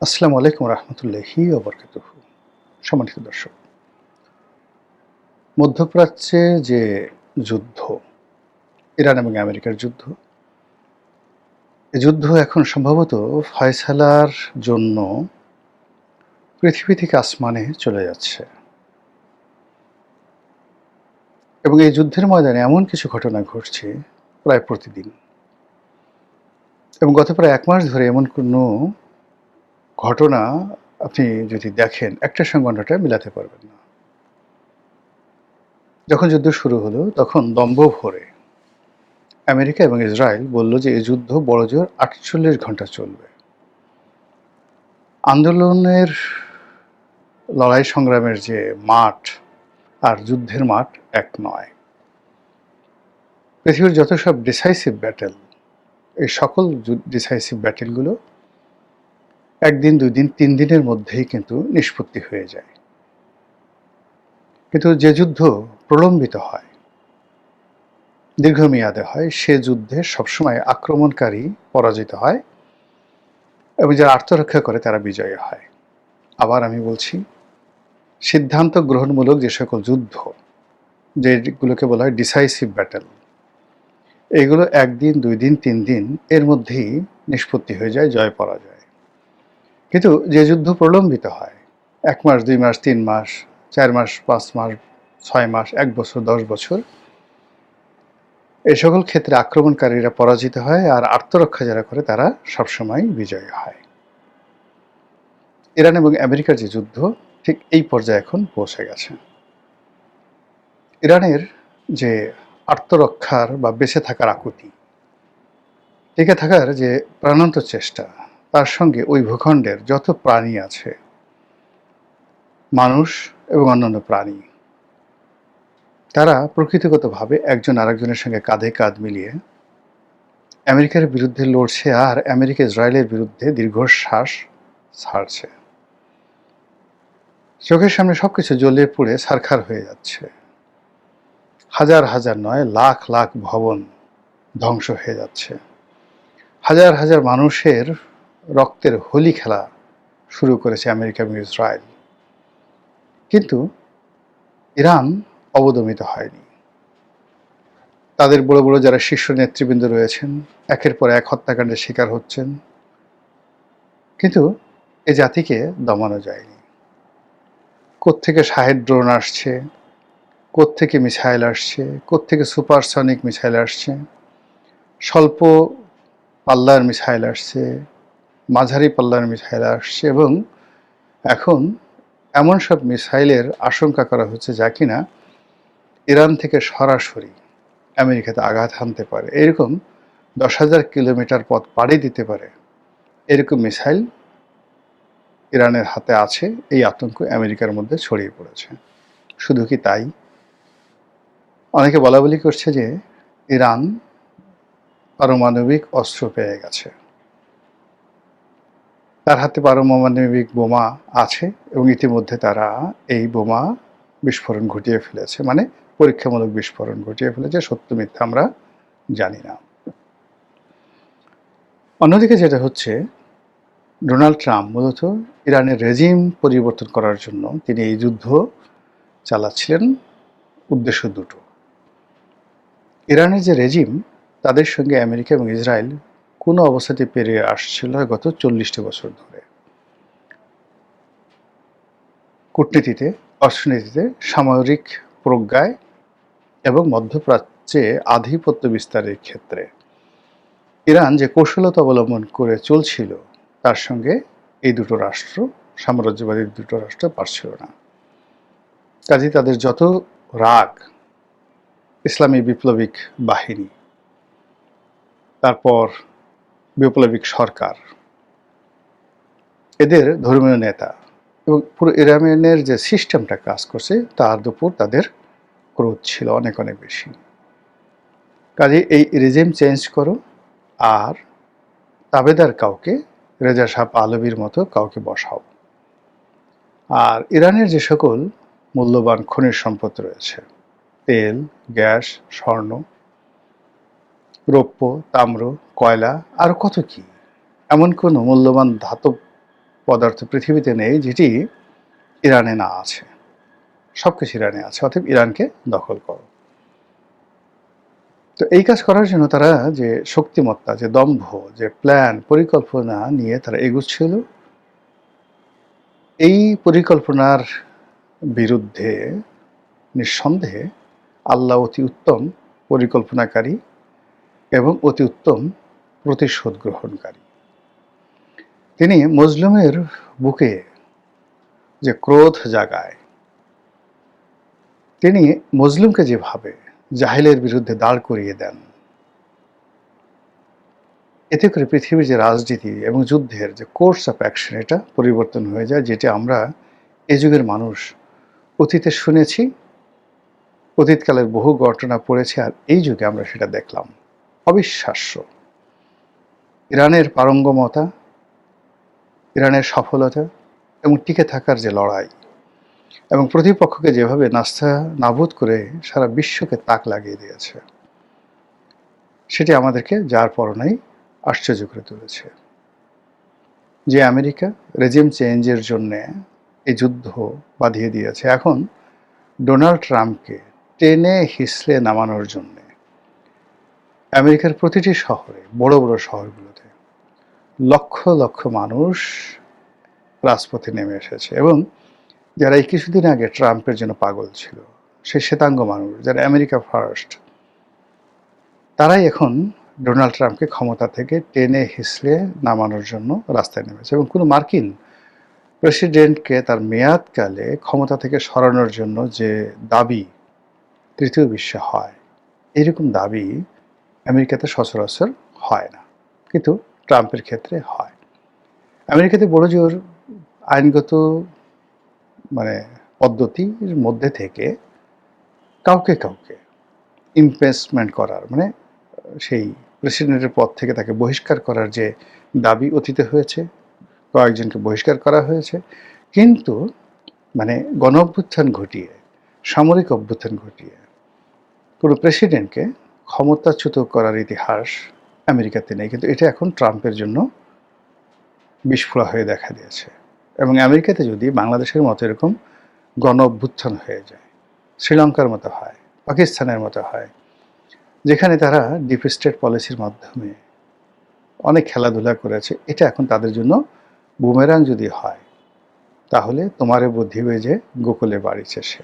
আসসালামু আলাইকুম রহমতুল্লাহি ওয়া বারাকাতুহু। সম্মানিত দর্শক, মধ্যপ্রাচ্যে যে যুদ্ধ, ইরান এবং আমেরিকার যুদ্ধ, এই যুদ্ধ এখন সম্ভবত ফয়সালার জন্য পৃথিবী থেকে আসমানে চলে যাচ্ছে। এবং এই যুদ্ধের ময়দানে এমন কিছু ঘটনা ঘটছে প্রায় প্রতিদিন। এবং গত প্রায় ১ মাস ধরে এমন কোনো ঘটনা আপনি যদি দেখেন, একটার সঙ্গে অন্যটা মিলাতে পারবেন না। যখন যুদ্ধ শুরু হলো তখন দম্ভ ভরে আমেরিকা এবং ইসরায়েল বলল যে এই যুদ্ধ বড়জোর ৪৮ ঘন্টা চলবে। আন্দোলনের লড়াই সংগ্রামের যে মাঠ আর যুদ্ধের মাঠ এক নয়। পৃথিবীর যত সব ডিসাইসিভ ব্যাটেল, এই সকল ডিসাইসিভ ব্যাটেলগুলো ১ দিন, ২ দিন, ৩ দিনের মধ্যেই কিন্তু নিষ্পত্তি হয়ে যায়। কিন্তু যে যুদ্ধ প্রলম্বিত হয়, দীর্ঘমেয়াদে হয়, সে যুদ্ধে সবসময় আক্রমণকারী পরাজিত হয় এবং যারা আত্মরক্ষা করে তারা বিজয়ী হয়। আবার আমি বলছি, সিদ্ধান্ত গ্রহণমূলক যে সকল যুদ্ধ, যেগুলোকে বলা হয় ডিসাইসিভ ব্যাটেল, এগুলো ১ দিন, ২ দিন, ৩ দিন এর মধ্যেই নিষ্পত্তি হয়ে যায়, জয় পরাজয়। কিন্তু যে যুদ্ধ প্রলম্বিত হয় ১ মাস, ২ মাস, ৩ মাস, ৪ মাস, ৫ মাস, ৬ মাস, ১ বছর, ১০ বছর, এই সকল ক্ষেত্রে আক্রমণকারীরা পরাজিত হয় আর আত্মরক্ষা যারা করে তারা সবসময় বিজয়ী হয়। ইরান এবং আমেরিকার যে যুদ্ধ ঠিক এই পর্যায়ে এখন পৌঁছে গেছে। ইরানের যে আত্মরক্ষার বা বেঁচে থাকার আকুতি, টিকে থাকার যে প্রাণান্ত চেষ্টা, তার সঙ্গে ওই ভূখণ্ডের যত প্রাণী আছে, মানুষ এবং অন্যান্য প্রাণী, তারা প্রকৃতিগতভাবে একজন আরেকজনের সঙ্গে কাঁধে কাঁধ মিলিয়ে আমেরিকার বিরুদ্ধে লড়ছে আর আমেরিকা ইসরায়েলের বিরুদ্ধে দীর্ঘশ্বাস ছাড়ছে। চোখের সামনে সবকিছু জ্বলে পুড়ে ছারখার হয়ে যাচ্ছে। হাজার হাজার নয়, লাখ লাখ ভবন ধ্বংস হয়ে যাচ্ছে। হাজার হাজার মানুষের রক্তের হোলি খেলা শুরু করেছে আমেরিকা এবং ইসরায়েল। কিন্তু ইরান অবদমিত হয়নি। তাদের বড় বড় যারা শীর্ষ নেতৃবৃন্দ রয়েছেন একের পর এক হত্যাকাণ্ডের শিকার হচ্ছেন, কিন্তু এ জাতিকে দমানো যায়নি। কোত্থেকে শাহেদ ড্রোন আসছে, কোত্থেকে মিসাইল আসছে, কোত্থেকে সুপারসনিক মিসাইল আসছে, স্বল্প পাল্লার মিসাইল আসছে, মাঝারি পাল্লার মিসাইল আসছে এবং এখন এমন সব মিসাইলের আশঙ্কা করা হচ্ছে যা কিনা ইরান থেকে সরাসরি আমেরিকাতে আঘাত হানতে পারে। এরকম ১০,০০০ কিলোমিটার পথ পাড়ি দিতে পারে এরকম মিসাইল ইরানের হাতে আছে। এই আতঙ্ক আমেরিকার মধ্যে ছড়িয়ে পড়েছে। শুধু কি তাই, অনেকে বলাবলি করছে যে ইরান পারমাণবিক অস্ত্র পেয়ে গেছে, তার হাতে পারমাণবিক বোমা আছে এবং ইতিমধ্যে তারা এই বোমা বিস্ফোরণ ঘটিয়ে ফেলেছে, মানে পরীক্ষামূলক বিস্ফোরণ ঘটিয়ে ফেলেছে। সত্য মিথ্যা আমরা জানি না। অন্যদিকে যেটা হচ্ছে, ডোনাল্ড ট্রাম্প মূলত ইরানের রেজিম পরিবর্তন করার জন্য তিনি এই যুদ্ধ চালাচ্ছিলেন। উদ্দেশ্য দুটো। ইরানের যে রেজিম, তাদের সঙ্গে আমেরিকা এবং ইসরায়েল কোনো অবস্থাতে পেরিয়ে আসছিল গত ৪০টি বছর ধরে। কূটনীতিতে, অর্থনীতিতে, সামরিক প্রজ্ঞায় এবং মধ্যপ্রাচ্যে আধিপত্য বিস্তারের ক্ষেত্রে ইরান যে কৌশলতা অবলম্বন করে চলছিল, তার সঙ্গে এই দুটো রাষ্ট্র, সাম্রাজ্যবাদী দুটো রাষ্ট্র পারছিল না। কাজেই তাদের যত রাগ ইসলামী বিপ্লবিক বাহিনী, তারপর বিপ্লবিক সরকার, এদের ধর্মীয় নেতা এবং পুরো ইরানের যে সিস্টেমটা কাজ করছে তার উপর তাদের ক্রোধ ছিল অনেক অনেক বেশি। কাজে এই রেজিম চেঞ্জ করো আর তাবেদার কাউকে, রেজা শাহ পাহলভীর মতো কাউকে বসাও। আর ইরানের যে সকল মূল্যবান খনিজ সম্পদ রয়েছে, তেল, গ্যাস, স্বর্ণ, রৌপ্য, তাম্র, কয়লা, আর কত কি, এমন কোনো মূল্যবান ধাতব পদার্থ পৃথিবীতে নেই যেটি ইরানে না আছে। সব কিছু ইরানে আছে, অতএব ইরানকে দখল করো। তো এই কাজ করার জন্য তারা যে শক্তিমত্তা, যে দম্ভ, যে প্ল্যান, পরিকল্পনা নিয়ে তারা এগুচ্ছিল, এই পরিকল্পনার বিরুদ্ধে নিঃসন্দেহে আল্লাহ অতি উত্তম পরিকল্পনাকারী এবং অতি উত্তম প্রতিশোধ গ্রহণকারী। তিনি মজলুমের বুকে যে ক্রোধ জাগায়, তিনি মজলুমকে যেভাবে জাহিলের বিরুদ্ধে দাঁড় করিয়ে দেন, এতে করে পৃথিবীর যে রাজনীতি এবং যুদ্ধের যে কোর্স অফ অ্যাকশন, এটা পরিবর্তন হয়ে যায়, যেটা আমরা এ যুগের মানুষ অতীতে শুনেছি, অতীতকালের বহু ঘটনা পড়েছি, আর এই যুগে আমরা সেটা দেখলাম। অবিশ্বাস্য ইরানের পারঙ্গমতা, ইরানের সফলতা এবং টিকে থাকার যে লড়াই, এবং প্রতিপক্ষকে যেভাবে নাস্তা নাবুদ করে সারা বিশ্বকে তাক লাগিয়ে দিয়েছে, সেটি আমাদেরকে যার পরনাই আশ্চর্য করে তুলেছে। যে আমেরিকা রেজিম চেঞ্জের জন্যে এই যুদ্ধ বাঁধিয়ে দিয়েছে, এখন ডোনাল্ড ট্রাম্পকে টেনে হিসড়ে নামানোর জন্যে আমেরিকার প্রতিটি শহরে, বড় বড় শহরগুলোতে লক্ষ লক্ষ মানুষ রাজপথে নেমে এসেছে। এবং যারা এই কিছুদিন আগে ট্রাম্পের জন্য পাগল ছিল, সেই শ্বেতাঙ্গ মানুষ যারা আমেরিকা ফার্স্ট, তারাই এখন ডোনাল্ড ট্রাম্পকে ক্ষমতা থেকে টেনে হিসড়ে নামানোর জন্য রাস্তায় নেমেছে। এবং কোনো মার্কিন প্রেসিডেন্টকে তার মেয়াদকালে ক্ষমতা থেকে সরানোর জন্য যে দাবি তৃতীয় বিশ্বে হয়, এরকম দাবি আমেরিকাতে সচরাচর হয় না, কিন্তু ট্রাম্পের ক্ষেত্রে হয়। আমেরিকাতে বড় জোর আইনগত পদ্ধতির মধ্যে থেকে কাউকে কাউকে ইমপিচমেন্ট করার, সেই প্রেসিডেন্টের পদ থেকে তাকে বহিষ্কার করার যে দাবি অতীতে হয়েছে, কয়েকজনকে বহিষ্কার করা হয়েছে, কিন্তু গণ অভ্যুত্থান ঘটিয়ে, সামরিক অভ্যুত্থান ঘটিয়ে কোনো প্রেসিডেন্টকে ক্ষমতাচ্যুত করার ইতিহাস আমেরিকাতে নেই। কিন্তু এটা এখন ট্রাম্পের জন্য বিস্ফোরা হয়ে দেখা দিয়েছে। এবং আমেরিকাতে যদি বাংলাদেশের মতো এরকম গণ অভ্যুত্থান হয়ে যায়, শ্রীলঙ্কার মতো হয়, পাকিস্তানের মতো হয়, যেখানে তারা ডিপ স্টেট পলিসির মাধ্যমে অনেক খেলাধুলা করেছে, এটা এখন তাদের জন্য বুমেরাং যদি হয়, তাহলে তোমারে বুদ্ধি বেজে গোকুলে বাড়িছে সে,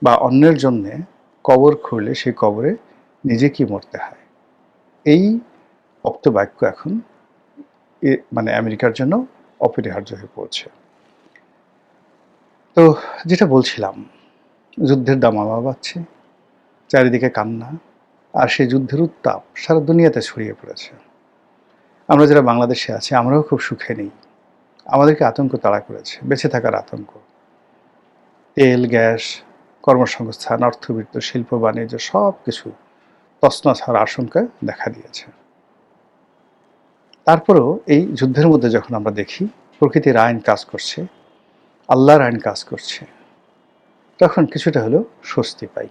বা অন্যের জন্যে কবর খুঁড়লে সেই কবরে নিজেকেই মরতে হয়। এই অপ্তবাক্য এখন আমেরিকার জন্য অপরিহার্য হয়ে পড়ছে। তো যেটা বলছিলাম, যুদ্ধের দামামা বাজছে, চারিদিকে কান্না, আর সেই যুদ্ধের উত্তাপ সারা দুনিয়াতে ছড়িয়ে পড়েছে। আমরা যারা বাংলাদেশে আছি, আমরাও খুব সুখে নেই। আমাদেরকে আতঙ্ক তাড়া করেছে, বেঁচে থাকার আতঙ্ক। তেল, গ্যাস, কর্মসংস্থান, অর্থবিত্ত, শিল্প, বাণিজ্য সব কিছু তছনছ হওয়ার আশঙ্কা দেখা দিয়েছে। তারপরেও এই যুদ্ধের মধ্যে যখন আমরা দেখি প্রকৃতির আইন কাজ করছে, আল্লাহর আইন কাজ করছে, তখন কিছুটা হলেও স্বস্তি পাই।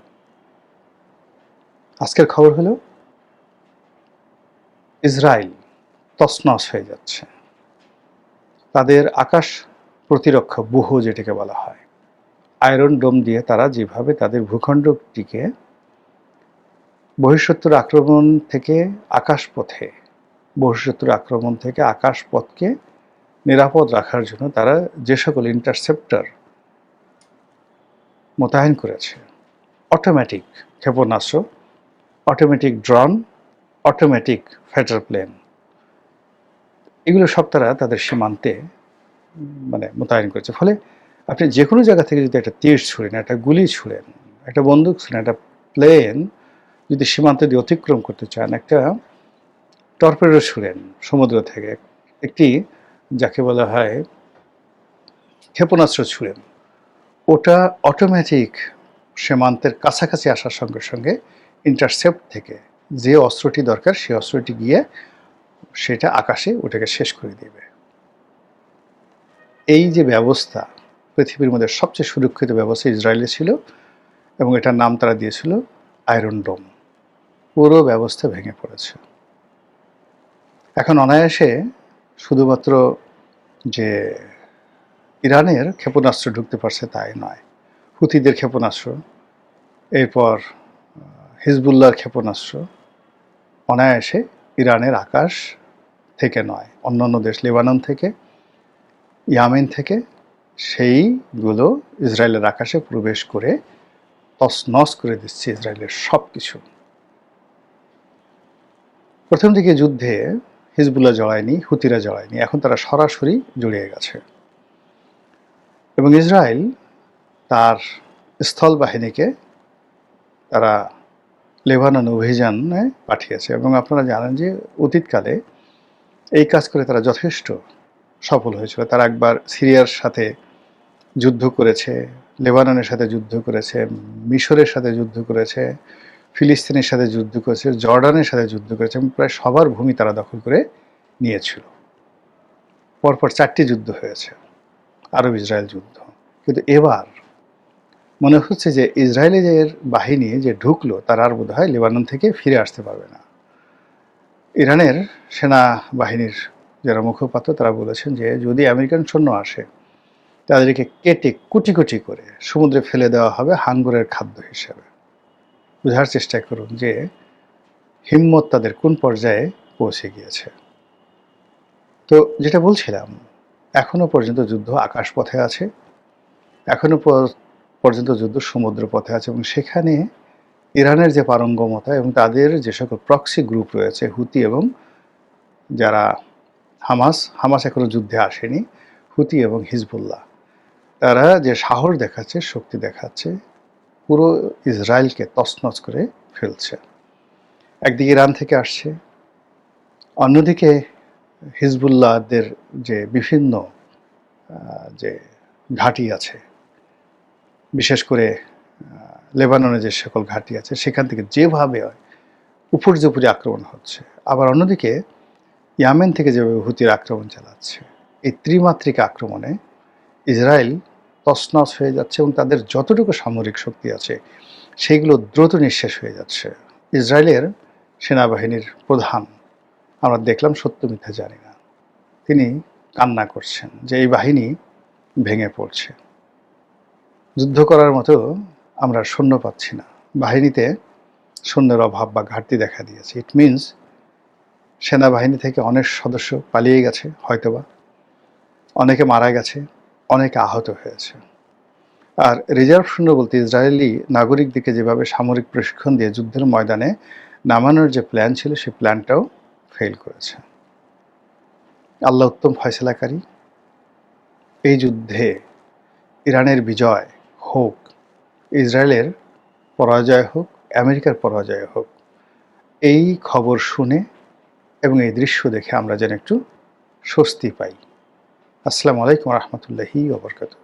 আজকের খবর হলো ইসরায়েল তছনছ হয়ে যাচ্ছে। তাদের আকাশ প্রতিরক্ষা ব্যুহ, যেটাকে বলা হয়, আয়রন ডোম দিয়ে তারা যেভাবে তাদের ভূখণ্ডটিকে বহিঃশত্রুর আক্রমণ থেকে আকাশপথে, বহিঃশত্রুর আক্রমণ থেকে আকাশপথকে নিরাপদ রাখার জন্য তারা যে সকল ইন্টারসেপ্টর মোতায়েন করেছে, অটোমেটিক ক্ষেপণাস্ত্র, automatic drone, automatic fighter plane, এগুলো সব তারা তাদের সীমান্তে মোতায়েন করেছে। ফলে আপনি যে কোনো জায়গা থেকে যদি একটা তীর ছুঁড়েন, একটা গুলি ছুঁড়েন, একটা বন্দুক ছুঁড়েন, একটা প্লেন যদি সীমান্ত দিয়ে অতিক্রম করতে চান, একটা টর্পেডো ছুঁড়েন সমুদ্র থেকে, একটি যাকে বলা হয় ক্ষেপণাস্ত্র ছুঁড়েন, ওটা অটোমেটিক সীমান্তের কাছাকাছি আসার সঙ্গে সঙ্গে ইন্টারসেপ্ট থেকে যে অস্ত্রটি দরকার সেই অস্ত্রটি গিয়ে সেটা আকাশে ওটাকে শেষ করে দেবে। এই যে ব্যবস্থা, পৃথিবীর মধ্যে সবচেয়ে সুরক্ষিত ব্যবস্থা ইসরায়েলে ছিল, এবং এটার নাম তারা দিয়েছিল আয়রন ডোম। পুরো ব্যবস্থা ভেঙে পড়েছে। এখন অনায়াসে শুধুমাত্র যে ইরানের ক্ষেপণাস্ত্র ঢুকতে পারছে তাই নয়, হুতিদের ক্ষেপণাস্ত্র, এরপর হিজবুল্লাহর ক্ষেপণাস্ত্র অনায়াসে ইরানের আকাশ থেকে নয়, অন্যান্য দেশ লেবানন থেকে, ইয়ামেন থেকে সেইগুলো ইসরায়েলের আকাশে প্রবেশ করে তছনছ করে দিচ্ছে ইসরায়েলের সব কিছু। প্রথম দিকে যুদ্ধে হিজবুল্লাহ জড়ায়নি, হুতিরা জড়ায়নি, এখন তারা সরাসরি জড়িয়ে গেছে এবং ইসরায়েল তার স্থল বাহিনীকে তারা লেবানন অভিযানে পাঠিয়েছে এবং আপনারা জানেন যে অতীতকালে এই কাজ করে তারা যথেষ্ট সফল হয়েছিল। তারা একবার সিরিয়ার সাথে যুদ্ধ করেছে, লেবাননের সাথে যুদ্ধ করেছে, মিশরের সাথে যুদ্ধ করেছে, ফিলিস্তিনের সাথে যুদ্ধ করেছে, জর্ডানের সাথে যুদ্ধ করেছে এবং প্রায় সবার ভূমি তারা দখল করে নিয়েছিল। পরপর 4টি যুদ্ধ হয়েছে, আরব ইসরায়েল যুদ্ধ। কিন্তু এবার মনে হচ্ছে যে ইসরায়েলের বাহিনী যে ঢুকলো তারা আর বোধ হয় লেবানন থেকে ফিরে আসতে পারবে না। ইরানের সেনাবাহিনীর যারা মুখপাত্র তারা বলেছেন যে যদি আমেরিকান সৈন্য আসে তাদেরকে কেটে কুটি কুটি করে সমুদ্রে ফেলে দেওয়া হবে হাঙ্গরের খাদ্য হিসেবে। বোঝার চেষ্টা করুন যে হিম্মত তাদের কোন পর্যায়ে পৌঁছে গিয়েছে। তো যেটা বলছিলাম, এখনো পর্যন্ত যুদ্ধ আকাশপথে আছে, এখনো পর্যন্ত যুদ্ধ সমুদ্র পথে আছে এবং সেখানে ইরানের যে পারঙ্গমতা এবং তাদের যে সকল প্রক্সি গ্রুপ রয়েছে, হুতি এবং যারা হামাস এখনো যুদ্ধে আসেনি, হুতি এবং হিজবুল্লাহ, তারা যে সাহস দেখাচ্ছে, শক্তি দেখাচ্ছে, পুরো ইসরায়েলকে তছনছ করে ফেলছে। একদিকে ইরান থেকে আসছে, অন্যদিকে হিজবুল্লাহদের যে বিভিন্ন যে ঘাঁটি আছে, বিশেষ করে লেবাননে যে সকল ঘাঁটি আছে সেখান থেকে যেভাবে উপর্যুপরি আক্রমণ হচ্ছে, আবার অন্যদিকে ইয়ামেন থেকে যেভাবে হুতির আক্রমণ চালাচ্ছে, এই ত্রিমাত্রিক আক্রমণে ইসরায়েল তছনছ হয়ে যাচ্ছে এবং তাদের যতটুকু সামরিক শক্তি আছে সেগুলো দ্রুত নিঃশেষ হয়ে যাচ্ছে। ইসরায়েলের সেনাবাহিনীর প্রধান আমরা দেখলাম, সত্য মিথ্যা জানি না, তিনি কান্না করছেন যে এই বাহিনী ভেঙে পড়ছে, যুদ্ধ করার মতো আমরা সৈন্য পাচ্ছি না, বাহিনীতে সৈন্যের অভাব বা ঘাটতি দেখা দিয়েছে। ইট মিনস সেনাবাহিনী থেকে অনেক সদস্য পালিয়ে গেছে, হয়তোবা অনেকে মারা গেছে, অনেকে আহত হয়েছে। আর রিজার্ভ সৈন্য বলতে ইসরায়েলি নাগরিকদেরকে যেভাবে সামরিক প্রশিক্ষণ দিয়ে যুদ্ধের ময়দানে নামানোর যে প্ল্যান ছিল সেই প্ল্যানটাও ফেল করেছে। আল্লাহ উত্তম ফয়সালাকারী। এই যুদ্ধে ইরানের বিজয় হোক, ইসরায়েলের পরাজয় হোক, আমেরিকার পরাজয় হোক, এই খবর শুনে এবং এই দৃশ্য দেখে আমরা যেন একটু স্বস্তি পাই। আসসালামু আলাইকুম রহমতুল্লাহি ওয়া বারাকাতুহু।